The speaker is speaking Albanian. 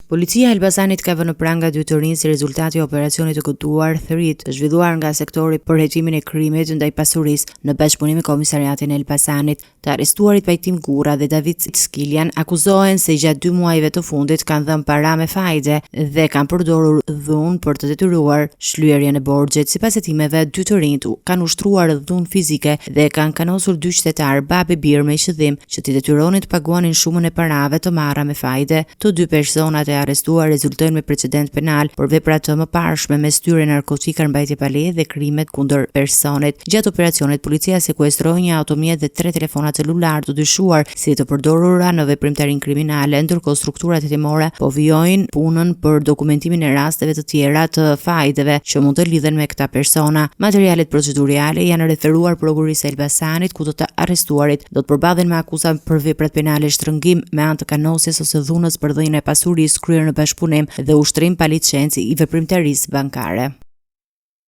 Policia e Elbasanit ka vënë pranga dy të rinj si rezultati i operacionit të gëtuar Thrit, të zhvilluar nga sektori për heqimin e krimit ndaj pasurisë në bashkëpunim me Komisariatin e Elbasanit. Të arrestuarit Pajtim Gura dhe David Skiljan akuzohen se gjatë 2 muajve të fundit kanë dhënë para me fajde dhe kanë përdorur dhunë për të detyruar shlyerjen e borxhit. Sipas hetimeve, dy të rinjt kanë ushtruar dhunë fizike dhe kanë kanosur 2 qytetar babë e birë me qëllim që t'i detyronin të paguanin shumën e parave të marra me fajde. Të dy personat e arrestuar rezultojnë me precedent penal për vepra të mëparshme me styrje narkotikar, mbajtje pa leje dhe krimet kundër personit. Gjatë operacionit, policia sekuestroi një automjet dhe 3 telefona celular të dyshuar si të përdorura në veprimtarinë kriminale, ndërkohë strukturat hetimore po vijojnë punën për dokumentimin e rasteve të tjera të fajdeve që mund të lidhen me këta persona. Materialet procedurale janë referuar prokurisë së Elbasanit, ku të arrestuarit do të përballen me akuza për veprat penale shtrëngim me anë të kanosjes ose dhunës për dhënien e pasurisë kryer në bashkëpunim dhe ushtrim pa licencë i veprimtarisë bankare.